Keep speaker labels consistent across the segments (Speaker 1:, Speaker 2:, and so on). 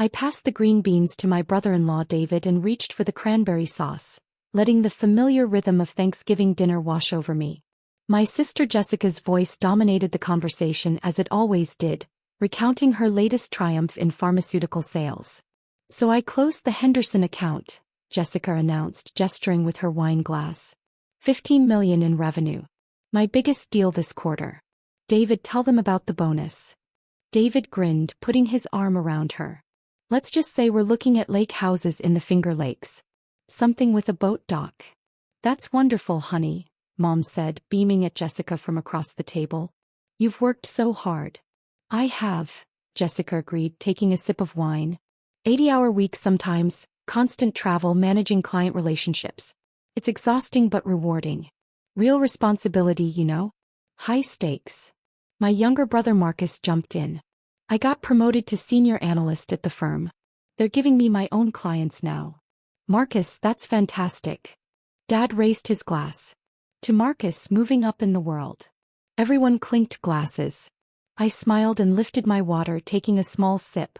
Speaker 1: I passed the green beans to my brother-in-law David and reached for the cranberry sauce, letting the familiar rhythm of Thanksgiving dinner wash over me. My sister Jessica's voice dominated the conversation as it always did, recounting her latest triumph in pharmaceutical sales. "So I closed the Henderson account," Jessica announced, gesturing with her wine glass. $15 million in revenue. My biggest deal this quarter. David, tell them about the bonus. David grinned, putting his arm around her. "Let's just say we're looking at lake houses in the Finger Lakes. Something with a boat dock." "That's wonderful, honey," Mom said, beaming at Jessica from across the table. "You've worked so hard." "I have," Jessica agreed, taking a sip of wine. 80-hour weeks sometimes, constant travel, managing client relationships. It's exhausting but rewarding. Real responsibility, you know? High stakes. My younger brother Marcus jumped in. "I got promoted to senior analyst at the firm. They're giving me my own clients now." "Marcus, that's fantastic." Dad raised his glass. "To Marcus moving up in the world." Everyone clinked glasses. I smiled and lifted my water, taking a small sip.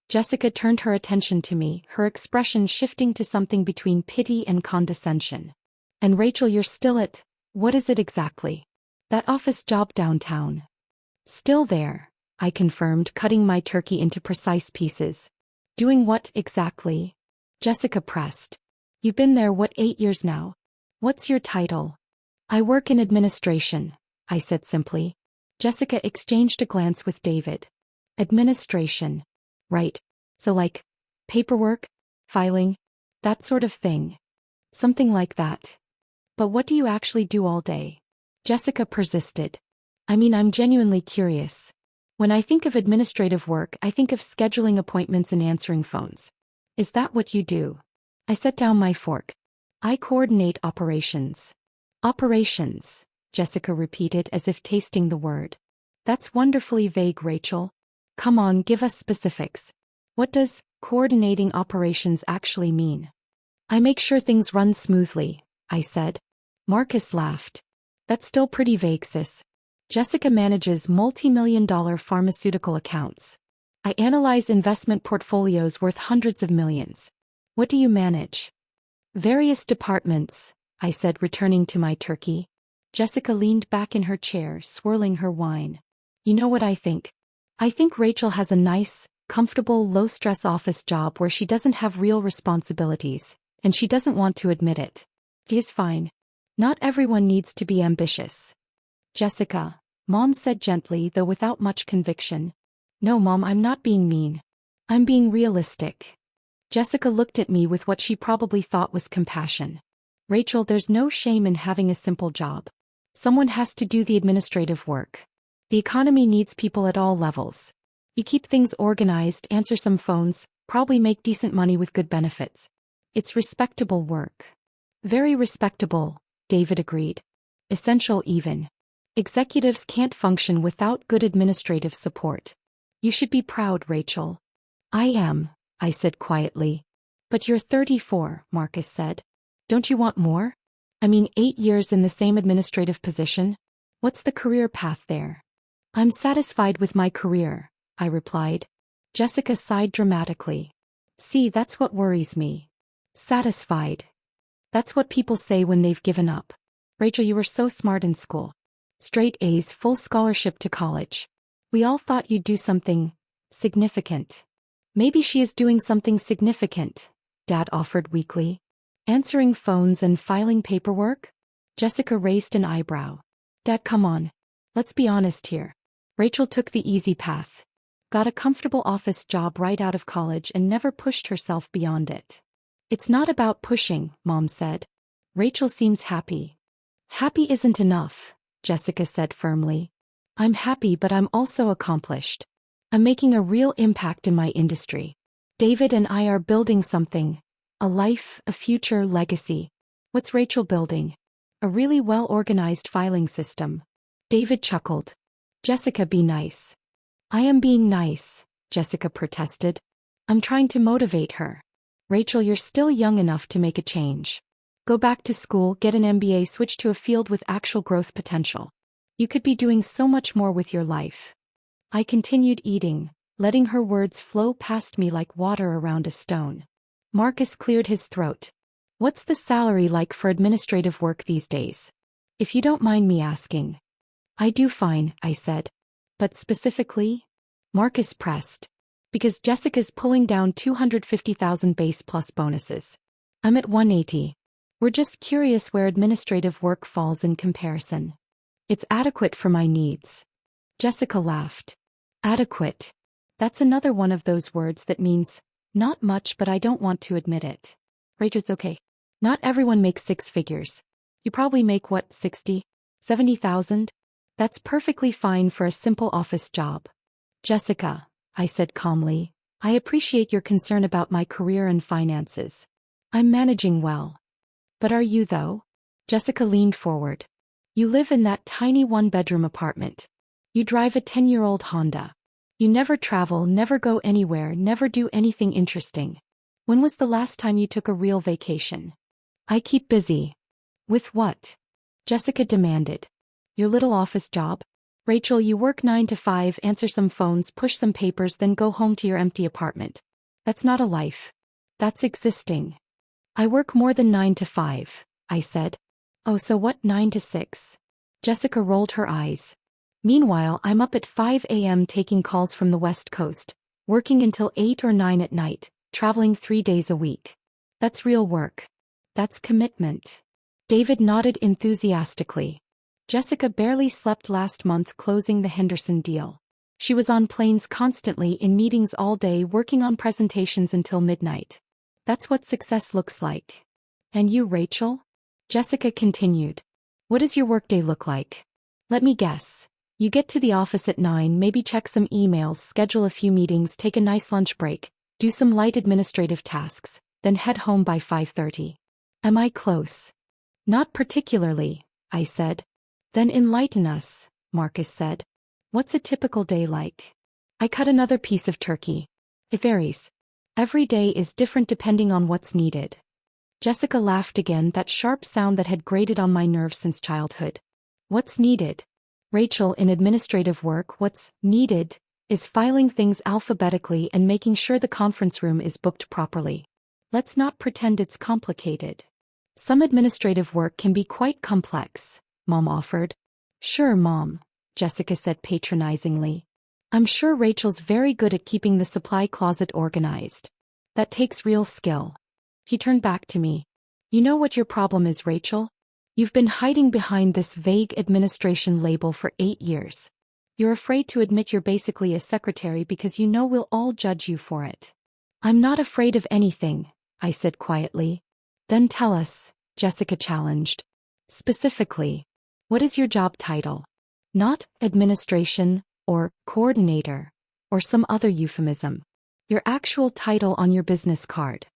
Speaker 1: Jessica turned her attention to me, her expression shifting to something between pity and condescension. "And Rachel, you're still at, what is it exactly?" "That office job downtown." "Still there," I confirmed, cutting my turkey into precise pieces. "Doing what exactly?" Jessica pressed. "You've been there, 8 years now? What's your title?" "I work in administration," I said simply. Jessica exchanged a glance with David. "Administration. Right. So like, paperwork, filing, that sort of thing." "Something like that. But what do you actually do all day?" Jessica persisted. "I mean, I'm genuinely curious. When I think of administrative work, I think of scheduling appointments and answering phones. Is that what you do?" I set down my fork. "I coordinate operations." "Operations," Jessica repeated as if tasting the word. "That's wonderfully vague, Rachel. Come on, give us specifics. What does coordinating operations actually mean?" "I make sure things run smoothly," I said. Marcus laughed. "That's still pretty vague, sis." Jessica manages multi-million-dollar pharmaceutical accounts. "I analyze investment portfolios worth hundreds of millions." "What do you manage?" "Various departments," I said, returning to my turkey. Jessica leaned back in her chair, swirling her wine. "You know what I think? I think Rachel has a nice, comfortable, low-stress office job where she doesn't have real responsibilities, and she doesn't want to admit it. It's fine. Not everyone needs to be ambitious." "Jessica," Mom said gently, though without much conviction. "No, Mom, I'm not being mean. I'm being realistic." Jessica looked at me with what she probably thought was compassion. "Rachel, there's no shame in having a simple job. Someone has to do the administrative work. The economy needs people at all levels. You keep things organized, answer some phones, probably make decent money with good benefits. It's respectable work." "Very respectable," David agreed. "Essential even. Executives can't function without good administrative support. You should be proud, Rachel." "I am," I said quietly. "But you're 34, Marcus said. Don't you want more? I mean, 8 years in the same administrative position? What's the career path there?" "I'm satisfied with my career," I replied. Jessica sighed dramatically. "See, that's what worries me. Satisfied. That's what people say when they've given up. Rachel, you were so smart in school. Straight A's, full scholarship to college. We all thought you'd do something significant." "Maybe she is doing something significant," Dad offered weakly. "Answering phones and filing paperwork?" Jessica raised an eyebrow. "Dad, come on. Let's be honest here. Rachel took the easy path. Got a comfortable office job right out of college and never pushed herself beyond it." "It's not about pushing," Mom said. "Rachel seems happy." "Happy isn't enough," Jessica said firmly. "I'm happy, but I'm also accomplished. I'm making a real impact in my industry. David and I are building something. A life, a future, legacy." "What's Rachel building?" "A really well-organized filing system." David chuckled. "Jessica, be nice." "I am being nice," Jessica protested. "I'm trying to motivate her." "Rachel, you're still young enough to make a change. Go back to school, get an MBA, switch to a field with actual growth potential. You could be doing so much more with your life." I continued eating, letting her words flow past me like water around a stone. Marcus cleared his throat. What's the salary like for administrative work these days? If you don't mind me asking. I do fine, I said. But specifically? Marcus pressed. Because Jessica's pulling down 250,000 base plus bonuses. I'm at 180. We're just curious where administrative work falls in comparison. It's adequate for my needs. Jessica laughed. Adequate. That's another one of those words that means, not much but I don't want to admit it. Rachel's okay. Not everyone makes six figures. You probably make what, 60? 70,000? That's perfectly fine for a simple office job. Jessica, I said calmly, I appreciate your concern about my career and finances. I'm managing well. But are you though? Jessica leaned forward. You live in that tiny one-bedroom apartment. You drive a 10-year-old Honda. You never travel, never go anywhere, never do anything interesting. When was the last time you took a real vacation? I keep busy. With what? Jessica demanded. Your little office job? Rachel, you work 9 to 5, answer some phones, push some papers, then go home to your empty apartment. That's not a life. That's existing. I work more than 9 to 5, I said. Oh, so what, 9 to 6? Jessica rolled her eyes. Meanwhile, I'm up at 5 a.m. taking calls from the West Coast, working until 8 or 9 at night, traveling 3 days a week. That's real work. That's commitment. David nodded enthusiastically. Jessica barely slept last month closing the Henderson deal. She was on planes constantly, in meetings all day, working on presentations until midnight. That's what success looks like. And you, Rachel? Jessica continued. What does your workday look like? Let me guess. You get to the office at 9, maybe check some emails, schedule a few meetings, take a nice lunch break, do some light administrative tasks, then head home by 5:30. Am I close? Not particularly, I said. Then enlighten us, Marcus said. What's a typical day like? I cut another piece of turkey. It varies. Every day is different depending on what's needed. Jessica laughed again, that sharp sound that had grated on my nerves since childhood. What's needed? Rachel, in administrative work, what's needed is filing things alphabetically and making sure the conference room is booked properly. Let's not pretend it's complicated. Some administrative work can be quite complex, Mom offered. Sure, Mom, Jessica said patronizingly. I'm sure Rachel's very good at keeping the supply closet organized. That takes real skill. He turned back to me. You know what your problem is, Rachel? You've been hiding behind this vague administration label for 8 years. You're afraid to admit you're basically a secretary because you know we'll all judge you for it. I'm not afraid of anything, I said quietly. Then tell us, Jessica challenged. Specifically, what is your job title? Not administration, or coordinator, or some other euphemism. Your actual title on your business card.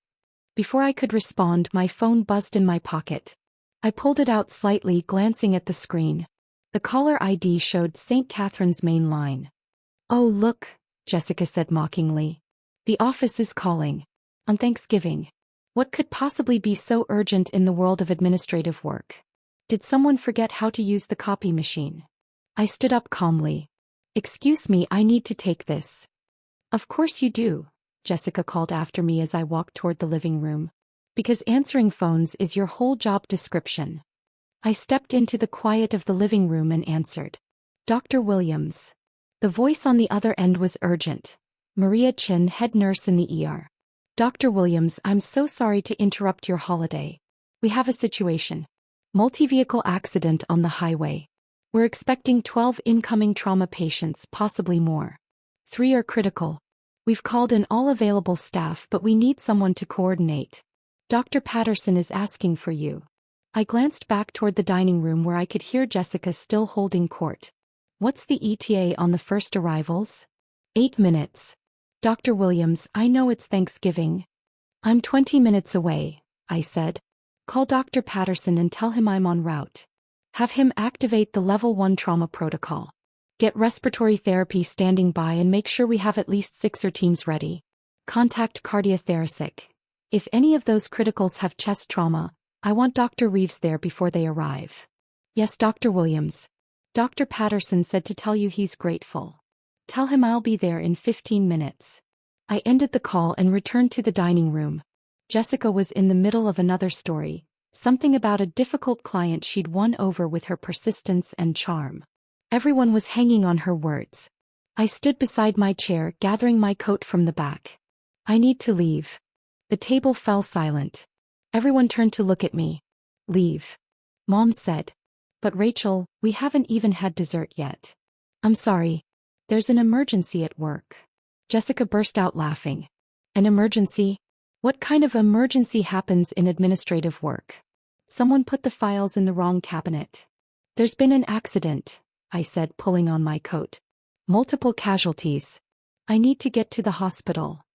Speaker 1: Before I could respond, my phone buzzed in my pocket. I pulled it out slightly, glancing at the screen. The caller ID showed St. Catherine's main line. Oh look, Jessica said mockingly. The office is calling. On Thanksgiving. What could possibly be so urgent in the world of administrative work? Did someone forget how to use the copy machine? I stood up calmly. Excuse me, I need to take this. Of course you do, Jessica called after me as I walked toward the living room. Because answering phones is your whole job description. I stepped into the quiet of the living room and answered. Dr. Williams. The voice on the other end was urgent. Maria Chin, head nurse in the ER. Dr. Williams, I'm so sorry to interrupt your holiday. We have a situation. Multi-vehicle accident on the highway. We're expecting 12 incoming trauma patients, possibly more. 3 are critical. We've called in all available staff, but we need someone to coordinate. Dr. Patterson is asking for you. I glanced back toward the dining room where I could hear Jessica still holding court. What's the ETA on the first arrivals? 8 minutes. Dr. Williams, I know it's Thanksgiving. I'm 20 minutes away, I said. Call Dr. Patterson and tell him I'm en route. Have him activate the level 1 trauma protocol. Get respiratory therapy standing by and make sure we have at least 6 teams ready. Contact cardiothoracic. If any of those criticals have chest trauma, I want Dr. Reeves there before they arrive. Yes, Dr. Williams. Dr. Patterson said to tell you he's grateful. Tell him I'll be there in 15 minutes. I ended the call and returned to the dining room. Jessica was in the middle of another story, something about a difficult client she'd won over with her persistence and charm. Everyone was hanging on her words. I stood beside my chair, gathering my coat from the back. I need to leave. The table fell silent. Everyone turned to look at me. Leave. Mom said. But Rachel, we haven't even had dessert yet. I'm sorry. There's an emergency at work. Jessica burst out laughing. An emergency? What kind of emergency happens in administrative work? Someone put the files in the wrong cabinet. There's been an accident, I said, pulling on my coat. Multiple casualties. I need to get to the hospital.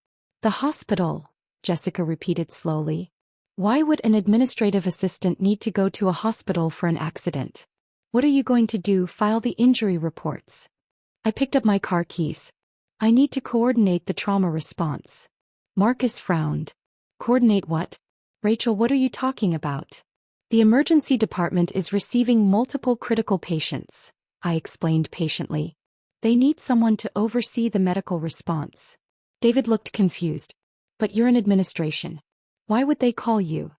Speaker 1: The hospital, Jessica repeated slowly. Why would an administrative assistant need to go to a hospital for an accident? What are you going to do? File the injury reports? I picked up my car keys. I need to coordinate the trauma response. Marcus frowned. Coordinate what? Rachel, what are you talking about? The emergency department is receiving multiple critical patients, I explained patiently. They need someone to oversee the medical response. David looked confused. But you're in administration. Why would they call you?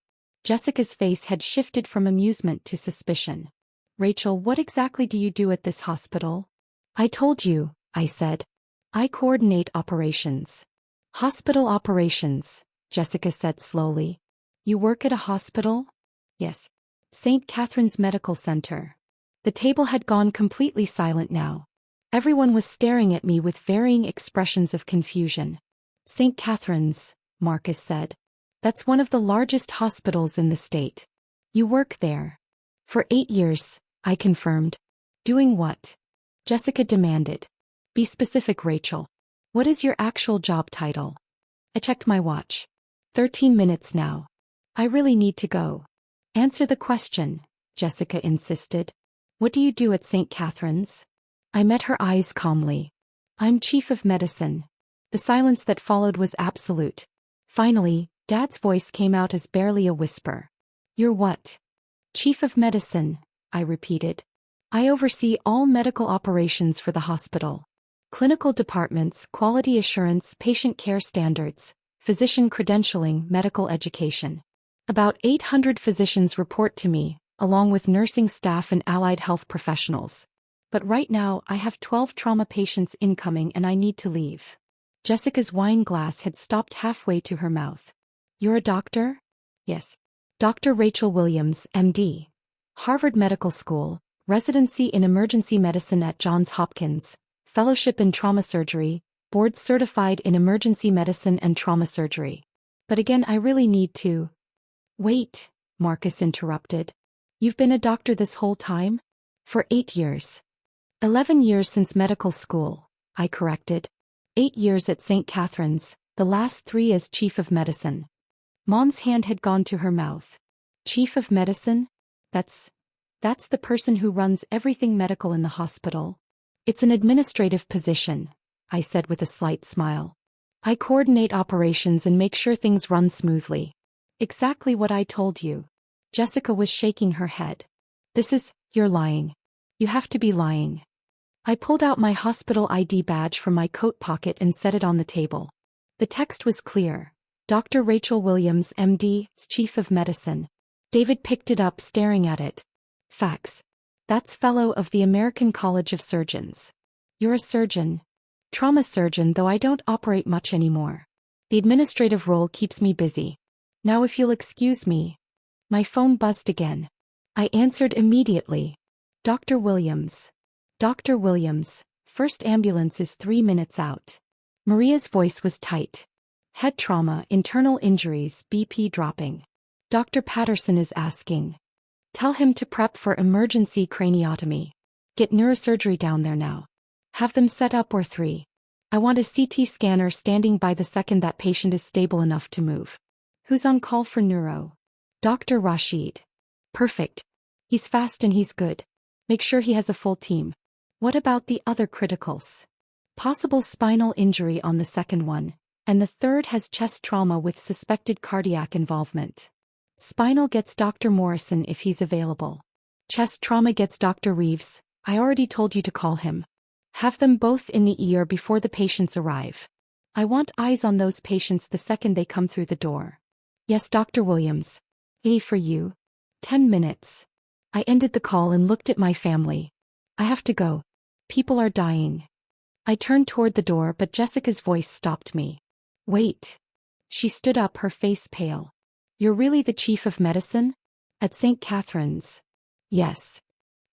Speaker 1: Jessica's face had shifted from amusement to suspicion. Rachel, what exactly do you do at this hospital? I told you, I said. I coordinate operations. Hospital operations, Jessica said slowly. You work at a hospital? Yes. St. Catherine's Medical Center. The table had gone completely silent now. Everyone was staring at me with varying expressions of confusion. St. Catherine's, Marcus said. That's one of the largest hospitals in the state. You work there. For 8 years, I confirmed. Doing what? Jessica demanded. Be specific, Rachel. What is your actual job title? I checked my watch. 13 minutes now. I really need to go. Answer the question, Jessica insisted. What do you do at St. Catherine's? I met her eyes calmly. I'm chief of medicine. The silence that followed was absolute. Finally, Dad's voice came out as barely a whisper. You're what? Chief of medicine, I repeated. I oversee all medical operations for the hospital. Clinical departments, quality assurance, patient care standards, physician credentialing, medical education. About 800 physicians report to me, along with nursing staff and allied health professionals. But right now I have 12 trauma patients incoming and I need to leave. Jessica's wine glass had stopped halfway to her mouth. You're a doctor? Yes. Dr. Rachel Williams, MD. Harvard Medical School, residency in emergency medicine at Johns Hopkins, fellowship in trauma surgery, board certified in emergency medicine and trauma surgery. But again, I really need to. Wait, Marcus interrupted. You've been a doctor this whole time? For 8 years. 11 years since medical school, I corrected. 8 years at St. Catherine's, the last 3 as chief of medicine. Mom's hand had gone to her mouth. Chief of medicine? That's the person who runs everything medical in the hospital. It's an administrative position, I said with a slight smile. I coordinate operations and make sure things run smoothly. Exactly what I told you. Jessica was shaking her head. You're lying. You have to be lying. I pulled out my hospital ID badge from my coat pocket and set it on the table. The text was clear. Dr. Rachel Williams, MD, Chief of Medicine. David picked it up, staring at it. Facts. That's Fellow of the American College of Surgeons. You're a surgeon. Trauma surgeon, though I don't operate much anymore. The administrative role keeps me busy. Now if you'll excuse me. My phone buzzed again. I answered immediately. Dr. Williams. Dr. Williams, first ambulance is 3 minutes out. Maria's voice was tight. Head trauma, internal injuries, BP dropping. Dr. Patterson is asking. Tell him to prep for emergency craniotomy. Get neurosurgery down there now. Have them set up or 3. I want a CT scanner standing by the second that patient is stable enough to move. Who's on call for neuro? Dr. Rashid. Perfect. He's fast and he's good. Make sure he has a full team. What about the other criticals? Possible spinal injury on the second one, and the third has chest trauma with suspected cardiac involvement. Spinal gets Dr. Morrison if he's available. Chest trauma gets Dr. Reeves. I already told you to call him. Have them both in the ER before the patients arrive. I want eyes on those patients the second they come through the door. Yes, Dr. Williams. A for you. 10 minutes. I ended the call and looked at my family. I have to go. People are dying. I turned toward the door, but Jessica's voice stopped me. Wait. She stood up, her face pale. You're really the chief of medicine? At St. Catherine's? Yes.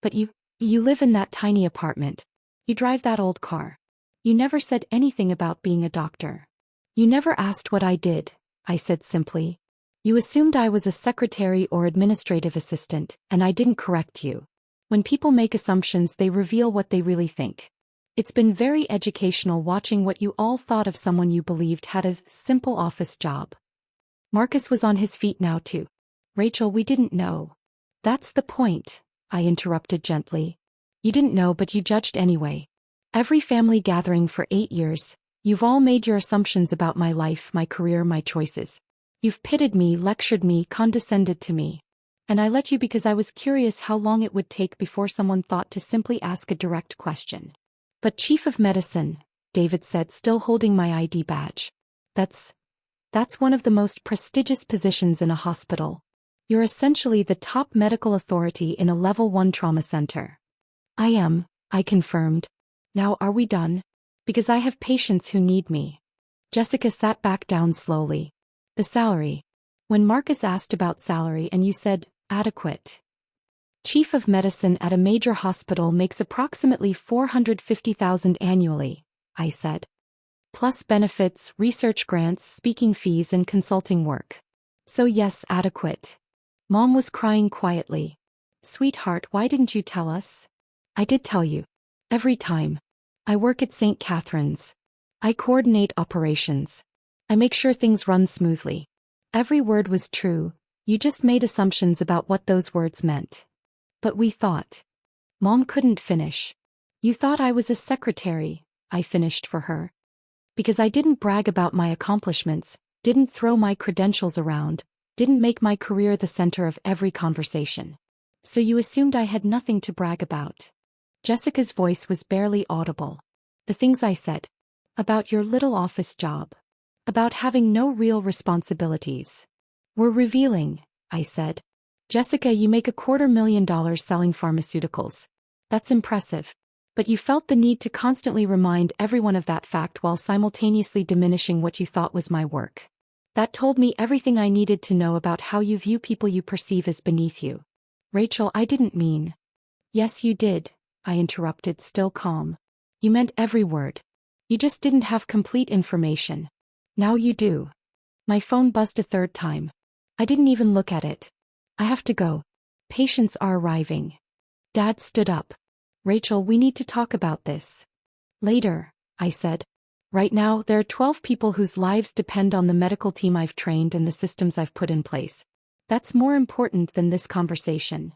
Speaker 1: But you live in that tiny apartment. You drive that old car. You never said anything about being a doctor. You never asked what I did, I said simply. You assumed I was a secretary or administrative assistant, and I didn't correct you. When people make assumptions, they reveal what they really think. It's been very educational watching what you all thought of someone you believed had a simple office job. Marcus was on his feet now too. Rachel, we didn't know. That's the point, I interrupted gently. You didn't know, but you judged anyway. Every family gathering for 8 years, you've all made your assumptions about my life, my career, my choices. You've pitted me, lectured me, condescended to me. And I let you because I was curious how long it would take before someone thought to simply ask a direct question. But Chief of Medicine, David said, still holding my ID badge. That's one of the most prestigious positions in a hospital. You're essentially the top medical authority in a level 1 trauma center. I am, I confirmed. Now are we done? Because I have patients who need me. Jessica sat back down slowly. The salary. When Marcus asked about salary and you said, adequate. Chief of Medicine at a major hospital makes approximately $450,000 annually, I said. Plus benefits, research grants, speaking fees and consulting work. So yes, adequate. Mom was crying quietly. Sweetheart, why didn't you tell us? I did tell you. Every time. I work at St. Catherine's. I coordinate operations. I make sure things run smoothly. Every word was true, you just made assumptions about what those words meant. But we thought. Mom couldn't finish. You thought I was a secretary, I finished for her. Because I didn't brag about my accomplishments, didn't throw my credentials around, didn't make my career the center of every conversation. So you assumed I had nothing to brag about. Jessica's voice was barely audible. The things I said. About your little office job. About having no real responsibilities. Were revealing, I said. Jessica, you make $250,000 selling pharmaceuticals. That's impressive. But you felt the need to constantly remind everyone of that fact while simultaneously diminishing what you thought was my work. That told me everything I needed to know about how you view people you perceive as beneath you. Rachel, I didn't mean. Yes, you did, I interrupted, still calm. You meant every word. You just didn't have complete information. Now you do. My phone buzzed a third time. I didn't even look at it. I have to go. Patients are arriving. Dad stood up. Rachel, we need to talk about this. Later, I said. Right now, there are 12 people whose lives depend on the medical team I've trained and the systems I've put in place. That's more important than this conversation.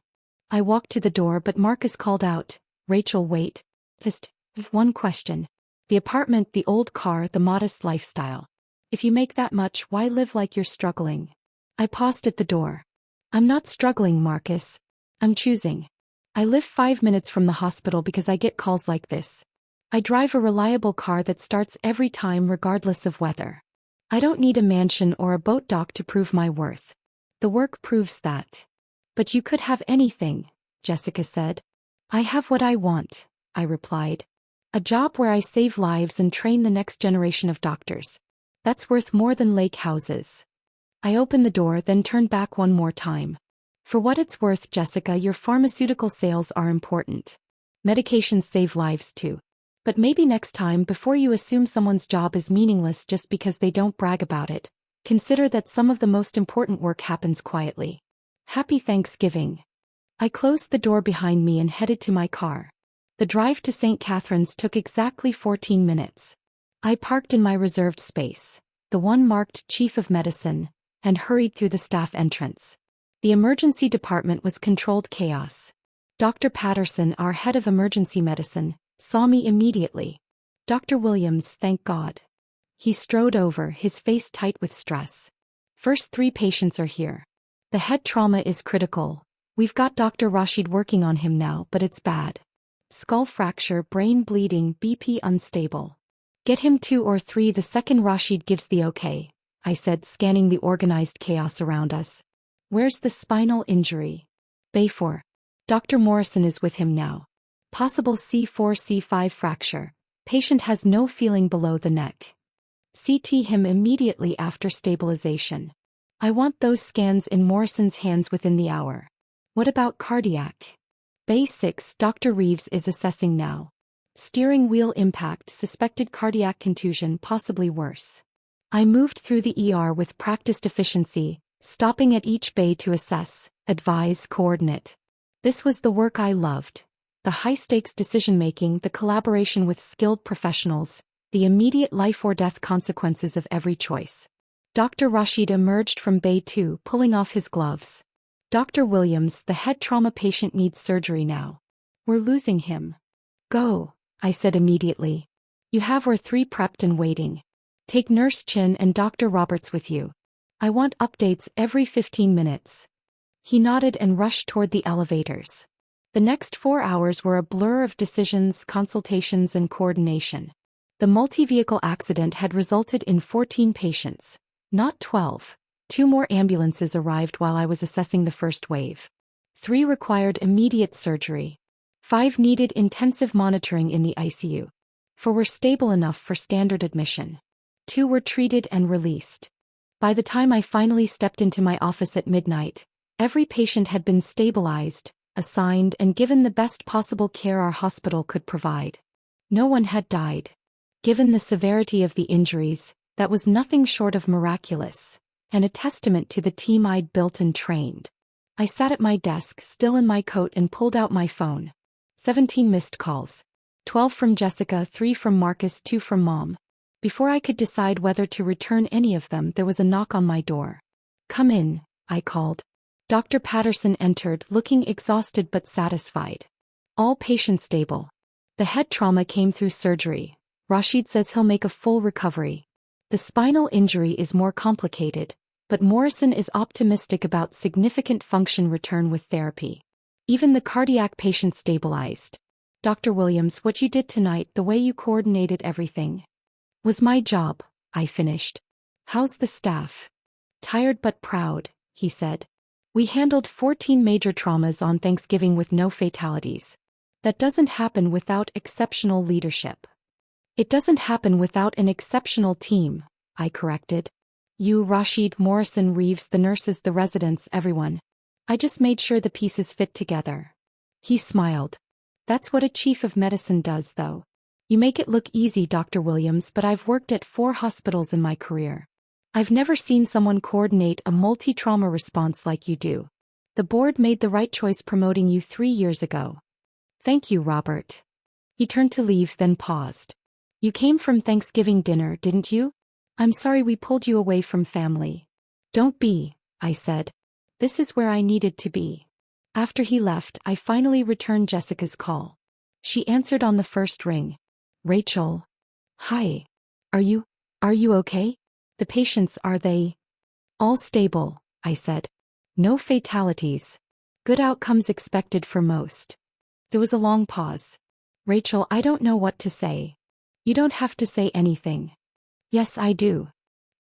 Speaker 1: I walked to the door, but Marcus called out, Rachel, wait. Just one question. The apartment, the old car, the modest lifestyle. If you make that much, why live like you're struggling? I paused at the door. I'm not struggling, Marcus. I'm choosing. I live 5 minutes from the hospital because I get calls like this. I drive a reliable car that starts every time regardless of weather. I don't need a mansion or a boat dock to prove my worth. The work proves that. But you could have anything, Jessica said. I have what I want, I replied. A job where I save lives and train the next generation of doctors. That's worth more than lake houses. I opened the door, then turned back one more time. For what it's worth, Jessica, your pharmaceutical sales are important. Medications save lives too. But maybe next time, before you assume someone's job is meaningless just because they don't brag about it, consider that some of the most important work happens quietly. Happy Thanksgiving. I closed the door behind me and headed to my car. The drive to St. Catherine's took exactly 14 minutes. I parked in my reserved space, the one marked Chief of Medicine, and hurried through the staff entrance. The emergency department was controlled chaos. Dr. Patterson, our head of emergency medicine, saw me immediately. Dr. Williams, thank God. He strode over, his face tight with stress. First 3 patients are here. The head trauma is critical. We've got Dr. Rashid working on him now, but it's bad. Skull fracture, brain bleeding, BP unstable. Get him 2 or 3 the second Rashid gives the okay, I said, scanning the organized chaos around us. Where's the spinal injury? Bay 4. Dr. Morrison is with him now. Possible C4-C5 fracture. Patient has no feeling below the neck. CT him immediately after stabilization. I want those scans in Morrison's hands within the hour. What about cardiac? Bay 6. Dr. Reeves is assessing now. Steering wheel impact, suspected cardiac contusion, possibly worse. I moved through the ER with practiced efficiency, stopping at each bay to assess, advise, coordinate. This was the work I loved. The high-stakes decision-making, the collaboration with skilled professionals, the immediate life or death consequences of every choice. Dr. Rashid emerged from Bay 2, pulling off his gloves. Dr. Williams, the head trauma patient needs surgery now. We're losing him. Go, I said immediately. You have our 3 prepped and waiting. Take Nurse Chin and Dr. Roberts with you. I want updates every 15 minutes. He nodded and rushed toward the elevators. The next 4 hours were a blur of decisions, consultations, and coordination. The multi-vehicle accident had resulted in 14 patients, not 12. 2 more ambulances arrived while I was assessing the first wave. 3 required immediate surgery. 5 needed intensive monitoring in the ICU. 4 were stable enough for standard admission. 2 were treated and released. By the time I finally stepped into my office at midnight, every patient had been stabilized, assigned, and given the best possible care our hospital could provide. No one had died. Given the severity of the injuries, that was nothing short of miraculous, and a testament to the team I'd built and trained. I sat at my desk, still in my coat, and pulled out my phone. 17 missed calls. 12 from Jessica, 3 from Marcus, 2 from Mom. Before I could decide whether to return any of them, there was a knock on my door. Come in, I called. Dr. Patterson entered, looking exhausted but satisfied. All patients stable. The head trauma came through surgery. Rashid says he'll make a full recovery. The spinal injury is more complicated, but Morrison is optimistic about significant function return with therapy. Even the cardiac patient stabilized. Dr. Williams, what you did tonight, the way you coordinated everything, was my job, I finished. How's the staff? Tired but proud, he said. We handled 14 major traumas on Thanksgiving with no fatalities. That doesn't happen without exceptional leadership. It doesn't happen without an exceptional team, I corrected. You, Rashid, Morrison, Reeves, the nurses, the residents, everyone. I just made sure the pieces fit together. He smiled. That's what a chief of medicine does, though. You make it look easy, Dr. Williams, but I've worked at 4 hospitals in my career. I've never seen someone coordinate a multi-trauma response like you do. The board made the right choice promoting you 3 years ago. Thank you, Robert. He turned to leave, then paused. You came from Thanksgiving dinner, didn't you? I'm sorry we pulled you away from family. Don't be, I said. This is where I needed to be. After he left, I finally returned Jessica's call. She answered on the first ring. Rachel. Hi. Are you okay? The patients, are they? All stable, I said. No fatalities. Good outcomes expected for most. There was a long pause. Rachel, I don't know what to say. You don't have to say anything. Yes, I do.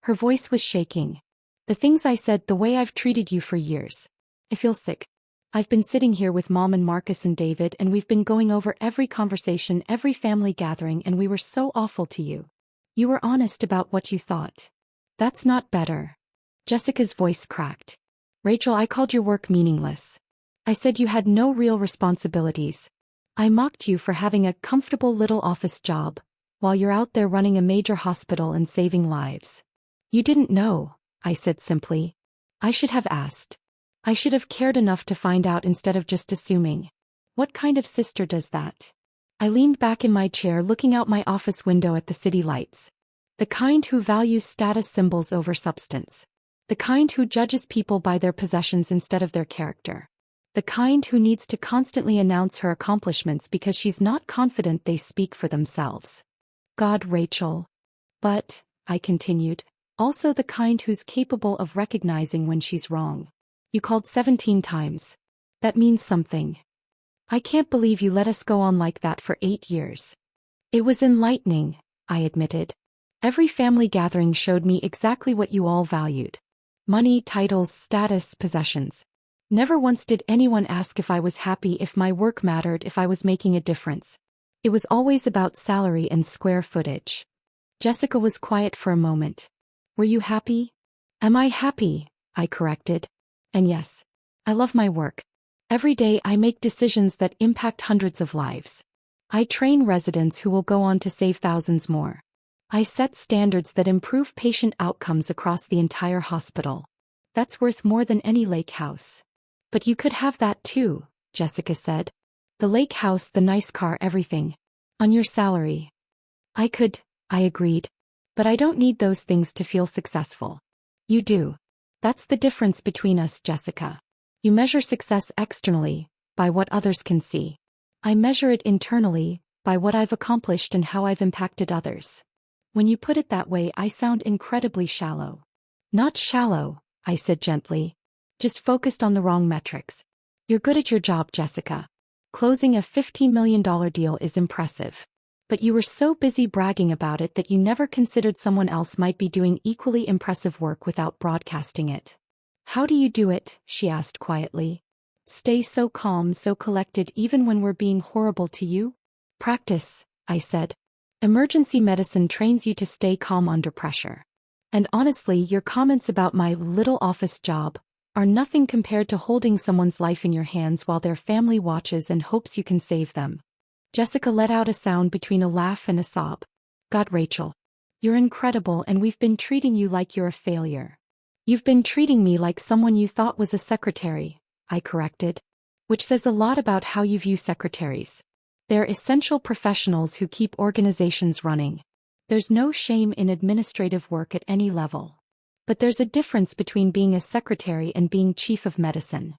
Speaker 1: Her voice was shaking. The things I said, the way I've treated you for years. I feel sick. I've been sitting here with Mom and Marcus and David, and we've been going over every conversation, every family gathering, and we were so awful to you. You were honest about what you thought. That's not better. Jessica's voice cracked. Rachel, I called your work meaningless. I said you had no real responsibilities. I mocked you for having a comfortable little office job, while you're out there running a major hospital and saving lives. You didn't know, I said simply. I should have asked. I should have cared enough to find out instead of just assuming. What kind of sister does that? I leaned back in my chair, looking out my office window at the city lights. The kind who values status symbols over substance. The kind who judges people by their possessions instead of their character. The kind who needs to constantly announce her accomplishments because she's not confident they speak for themselves. God, Rachel. But, I continued, also the kind who's capable of recognizing when she's wrong. You called 17 times. That means something. I can't believe you let us go on like that for 8 years. It was enlightening, I admitted. Every family gathering showed me exactly what you all valued. Money, titles, status, possessions. Never once did anyone ask if I was happy, if my work mattered, if I was making a difference. It was always about salary and square footage. Jessica was quiet for a moment. Were you happy? Am I happy? I corrected. And yes, I love my work. Every day I make decisions that impact hundreds of lives. I train residents who will go on to save thousands more. I set standards that improve patient outcomes across the entire hospital. That's worth more than any lake house. But you could have that too, Jessica said. The lake house, the nice car, everything. On your salary. I could, I agreed. But I don't need those things to feel successful. You do. That's the difference between us, Jessica. You measure success externally, by what others can see. I measure it internally, by what I've accomplished and how I've impacted others. When you put it that way, I sound incredibly shallow. Not shallow, I said gently. Just focused on the wrong metrics. You're good at your job, Jessica. Closing a $15 million deal is impressive. But you were so busy bragging about it that you never considered someone else might be doing equally impressive work without broadcasting it. How do you do it? She asked quietly. Stay so calm, so collected even when we're being horrible to you? Practice, I said. Emergency medicine trains you to stay calm under pressure. And honestly, your comments about my little office job are nothing compared to holding someone's life in your hands while their family watches and hopes you can save them. Jessica let out a sound between a laugh and a sob. God, Rachel. You're incredible, and we've been treating you like you're a failure. You've been treating me like someone you thought was a secretary, I corrected. Which says a lot about how you view secretaries. They're essential professionals who keep organizations running. There's no shame in administrative work at any level. But there's a difference between being a secretary and being chief of medicine.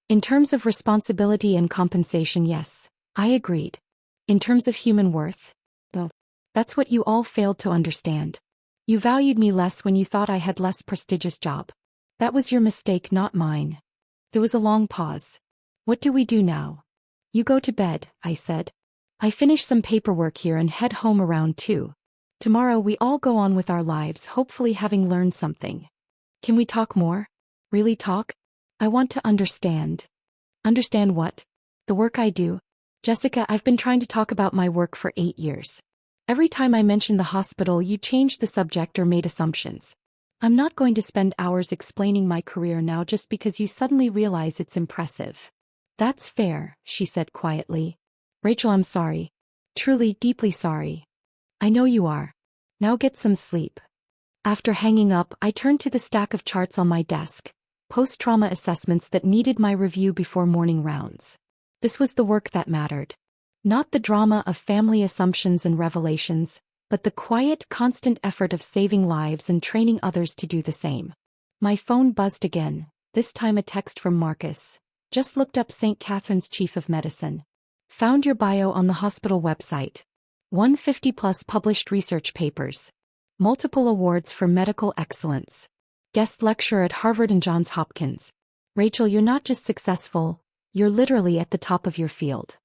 Speaker 1: In terms of responsibility and compensation, yes, I agreed. In terms of human worth, well, that's what you all failed to understand. You valued me less when you thought I had less prestigious job. That was your mistake, not mine. There was a long pause. What do we do now? You go to bed, I said. I finish some paperwork here and head home around 2. Tomorrow we all go on with our lives, hopefully having learned something. Can we talk more? Really talk? I want to understand. Understand what? The work I do? Jessica, I've been trying to talk about my work for 8 years. Every time I mentioned the hospital, you changed the subject or made assumptions. I'm not going to spend hours explaining my career now just because you suddenly realize it's impressive. That's fair, she said quietly. Rachel, I'm sorry. Truly, deeply sorry. I know you are. Now get some sleep. After hanging up, I turned to the stack of charts on my desk, post-trauma assessments that needed my review before morning rounds. This was the work that mattered. Not the drama of family assumptions and revelations, but the quiet, constant effort of saving lives and training others to do the same. My phone buzzed again, this time a text from Marcus. Just looked up St. Catherine's Chief of Medicine. Found your bio on the hospital website. 150+ published research papers. Multiple awards for medical excellence. Guest lecturer at Harvard and Johns Hopkins. Rachel, you're not just successful, you're literally at the top of your field.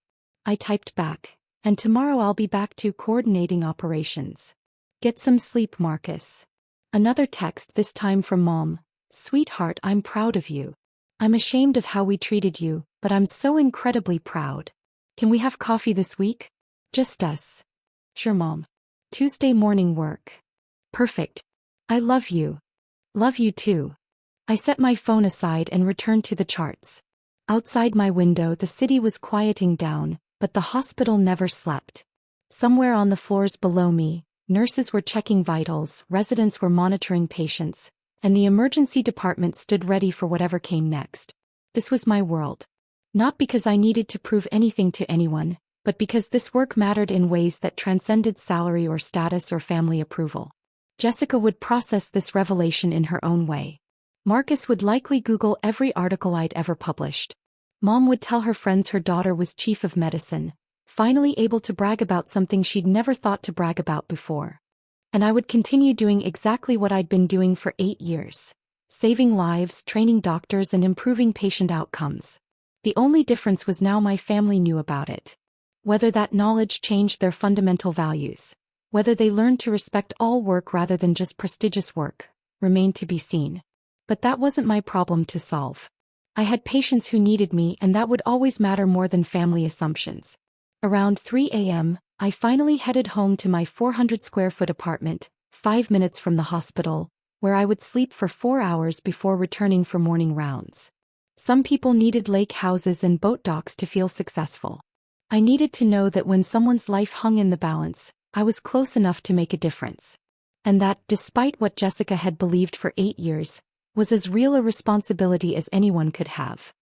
Speaker 1: I typed back. And tomorrow I'll be back to coordinating operations. Get some sleep, Marcus. Another text, this time from Mom. Sweetheart, I'm proud of you. I'm ashamed of how we treated you, but I'm so incredibly proud. Can we have coffee this week? Just us. Sure, Mom. Tuesday morning work. Perfect. I love you. Love you too. I set my phone aside and returned to the charts. Outside my window, the city was quieting down, but the hospital never slept. Somewhere on the floors below me, nurses were checking vitals, residents were monitoring patients, and the emergency department stood ready for whatever came next. This was my world. Not because I needed to prove anything to anyone, but because this work mattered in ways that transcended salary or status or family approval. Jessica would process this revelation in her own way. Marcus would likely Google every article I'd ever published. Mom would tell her friends her daughter was chief of medicine, finally able to brag about something she'd never thought to brag about before. And I would continue doing exactly what I'd been doing for 8 years. Saving lives, training doctors, and improving patient outcomes. The only difference was now my family knew about it. Whether that knowledge changed their fundamental values, whether they learned to respect all work rather than just prestigious work, remained to be seen. But that wasn't my problem to solve. I had patients who needed me, and that would always matter more than family assumptions. Around 3 a.m., I finally headed home to my 400-square-foot apartment, 5 minutes from the hospital, where I would sleep for 4 hours before returning for morning rounds. Some people needed lake houses and boat docks to feel successful. I needed to know that when someone's life hung in the balance, I was close enough to make a difference. And that, despite what Jessica had believed for 8 years, was as real a responsibility as anyone could have.